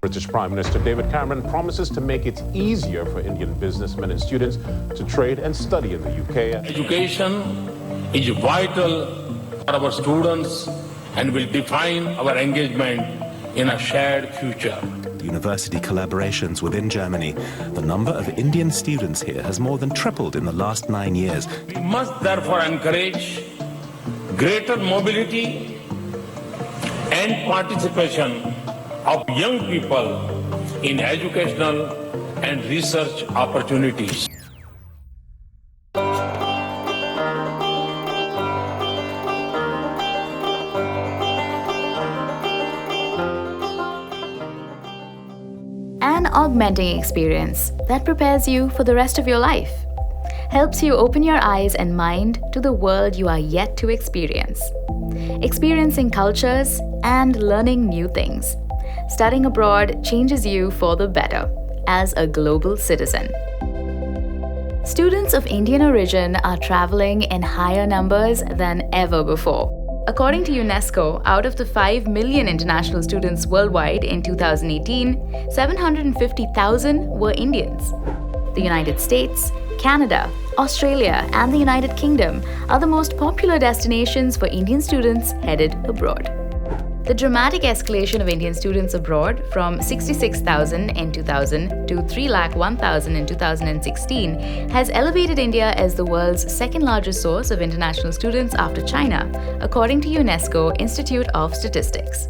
British Prime Minister David Cameron promises to make it easier for Indian businessmen and students to trade and study in the UK. Education is vital for our students and will define our engagement in a shared future. University collaborations within Germany. The number of Indian students here has more than tripled in the last 9 years. We must therefore encourage greater mobility and participation of young people in educational and research opportunities. An augmenting experience that prepares you for the rest of your life, helps you open your eyes and mind to the world you are yet to experience. Experiencing cultures and learning new things. Studying abroad changes you for the better as a global citizen. Students of Indian origin are traveling in higher numbers than ever before. According to UNESCO, out of the 5 million international students worldwide in 2018, 750,000 were Indians. The United States, Canada, Australia, and the United Kingdom are the most popular destinations for Indian students headed abroad. The dramatic escalation of Indian students abroad from 66,000 in 2000 to 301,000 in 2016 has elevated India as the world's second largest source of international students after China, according to UNESCO Institute of Statistics.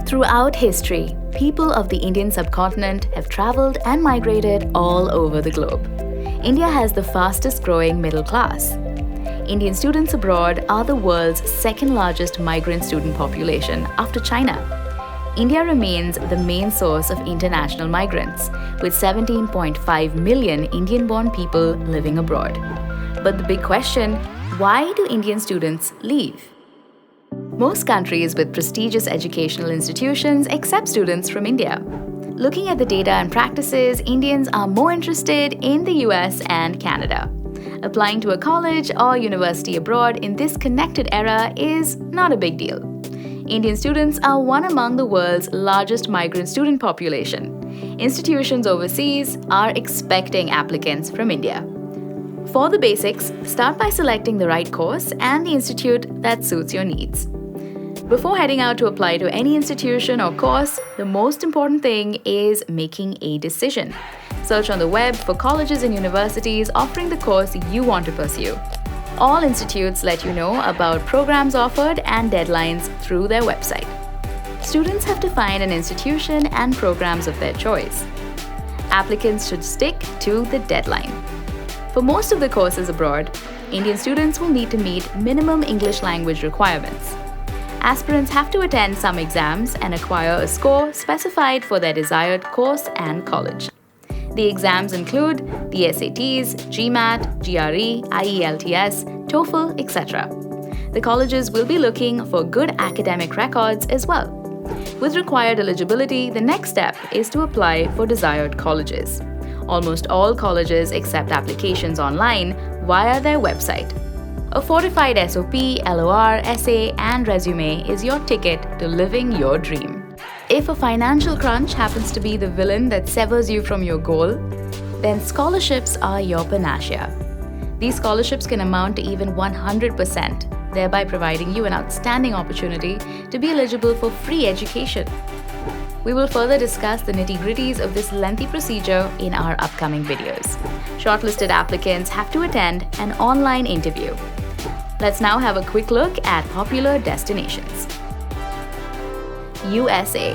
Throughout history, people of the Indian subcontinent have traveled and migrated all over the globe. India has the fastest growing middle class. Indian students abroad are the world's second largest migrant student population after China. India remains the main source of international migrants, with 17.5 million Indian-born people living abroad. But the big question, why do Indian students leave? Most countries with prestigious educational institutions accept students from India. Looking at the data and practices, Indians are more interested in the US and Canada. Applying to a college or university abroad in this connected era is not a big deal. Indian students are one among the world's largest migrant student population. Institutions overseas are expecting applicants from India. For the basics, start by selecting the right course and the institute that suits your needs. Before heading out to apply to any institution or course, the most important thing is making a decision. Search on the web for colleges and universities offering the course you want to pursue. All institutes let you know about programs offered and deadlines through their website. Students have to find an institution and programs of their choice. Applicants should stick to the deadline. For most of the courses abroad, Indian students will need to meet minimum English language requirements. Aspirants have to attend some exams and acquire a score specified for their desired course and college. The exams include the SATs, GMAT, GRE, IELTS, TOEFL, etc. The colleges will be looking for good academic records as well. With required eligibility, the next step is to apply for desired colleges. Almost all colleges accept applications online via their website. A fortified SOP, LOR, essay, and resume is your ticket to living your dream. If a financial crunch happens to be the villain that severs you from your goal, then scholarships are your panacea. These scholarships can amount to even 100%, thereby providing you an outstanding opportunity to be eligible for free education. We will further discuss the nitty-gritties of this lengthy procedure in our upcoming videos. Shortlisted applicants have to attend an online interview. Let's now have a quick look at popular destinations. USA.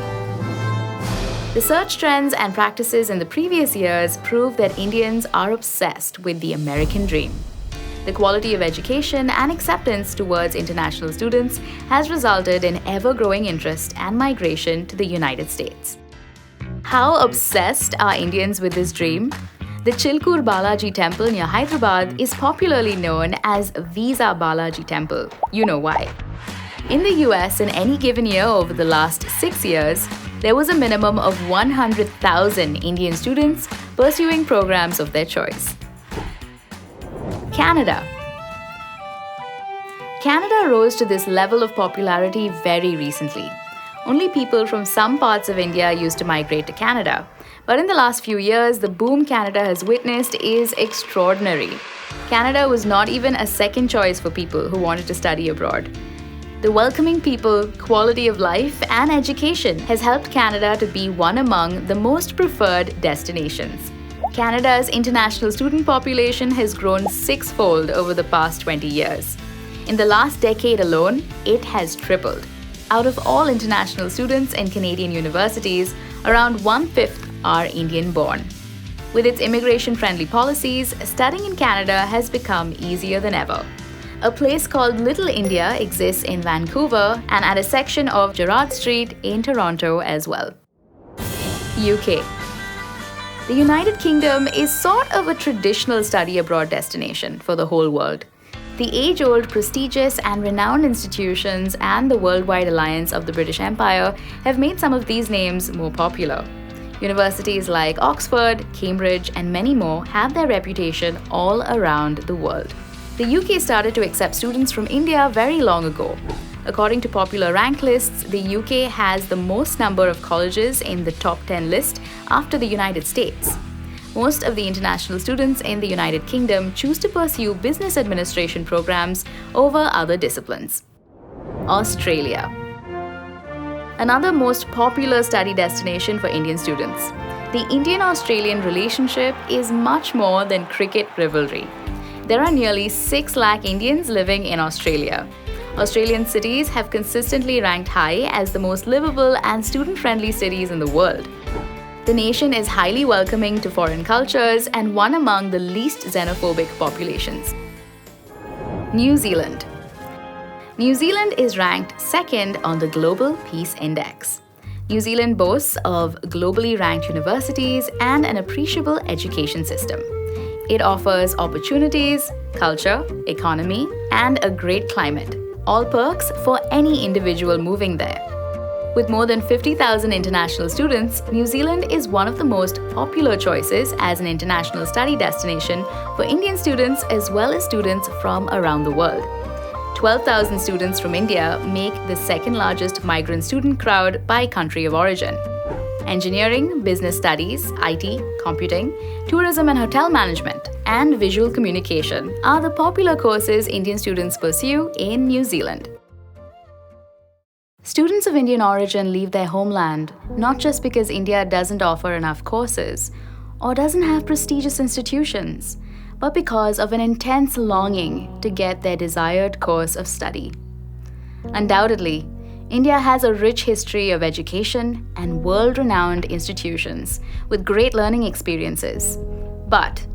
The search trends and practices in the previous years prove that Indians are obsessed with the American dream. The quality of education and acceptance towards international students has resulted in ever-growing interest and migration to the United States. How obsessed are Indians with this dream? The Chilkur Balaji Temple near Hyderabad is popularly known as Visa Balaji Temple. You know why. In the US, in any given year over the last 6 years, there was a minimum of 100,000 Indian students pursuing programs of their choice. Canada. Canada rose to this level of popularity very recently. only people from some parts of India used to migrate to Canada. But in the last few years, the boom Canada has witnessed is extraordinary. Canada was not even a second choice for people who wanted to study abroad. The welcoming people, quality of life, and education has helped Canada to be one among the most preferred destinations. Canada's international student population has grown sixfold over the past 20 years. In the last decade alone, it has tripled. Out of all international students in Canadian universities, around 1/5 are Indian-born. With its immigration-friendly policies, studying in Canada has become easier than ever. A place called Little India exists in Vancouver and at a section of Gerrard Street in Toronto as well. UK. The United Kingdom is sort of a traditional study abroad destination for the whole world. The age-old, prestigious and renowned institutions and the worldwide alliance of the British Empire have made some of these names more popular. Universities like Oxford, Cambridge, and many more have their reputation all around the world. The UK started to accept students from India very long ago. According to popular rank lists, the UK has the most number of colleges in the top 10 list after the United States. Most of the international students in the United Kingdom choose to pursue business administration programs over other disciplines. Australia. Another most popular study destination for Indian students. The Indian-Australian relationship is much more than cricket rivalry. There are nearly 6 lakh Indians living in Australia. Australian cities have consistently ranked high as the most livable and student-friendly cities in the world. The nation is highly welcoming to foreign cultures and one among the least xenophobic populations. New Zealand. New Zealand is ranked second on the Global Peace Index. New Zealand boasts of globally ranked universities and an appreciable education system. It offers opportunities, culture, economy, and a great climate, all perks for any individual moving there. With more than 50,000 international students, New Zealand is one of the most popular choices as an international study destination for Indian students as well as students from around the world. 12,000 students from India make the second largest migrant student crowd by country of origin. Engineering, business studies, IT, computing, tourism and hotel management, and visual communication are the popular courses Indian students pursue in New Zealand. Students of Indian origin leave their homeland not just because India doesn't offer enough courses or doesn't have prestigious institutions, but because of an intense longing to get their desired course of study. Undoubtedly, India has a rich history of education and world-renowned institutions with great learning experiences, but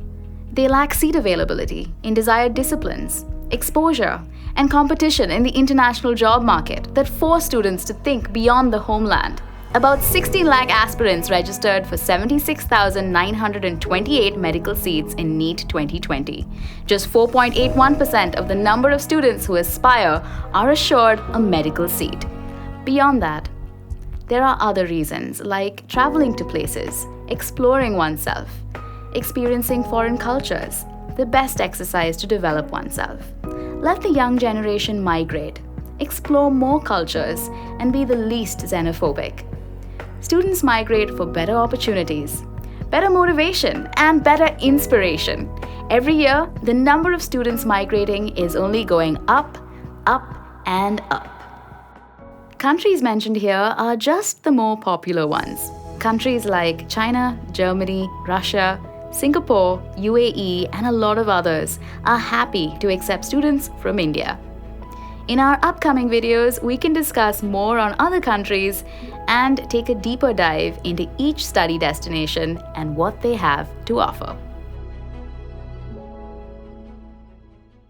they lack seat availability in desired disciplines, exposure, and competition in the international job market that force students to think beyond the homeland. About 16 lakh aspirants registered for 76,928 medical seats in NEET 2020. Just 4.81% of the number of students who aspire are assured a medical seat. Beyond that, there are other reasons like traveling to places, exploring oneself, experiencing foreign cultures, the best exercise to develop oneself. Let the young generation migrate, explore more cultures, and be the least xenophobic. Students migrate for better opportunities, better motivation, and better inspiration. Every year, the number of students migrating is only going up, up, and up. Countries mentioned here are just the more popular ones. Countries like China, Germany, Russia, Singapore, UAE, and a lot of others are happy to accept students from India. In our upcoming videos, we can discuss more on other countries and take a deeper dive into each study destination and what they have to offer.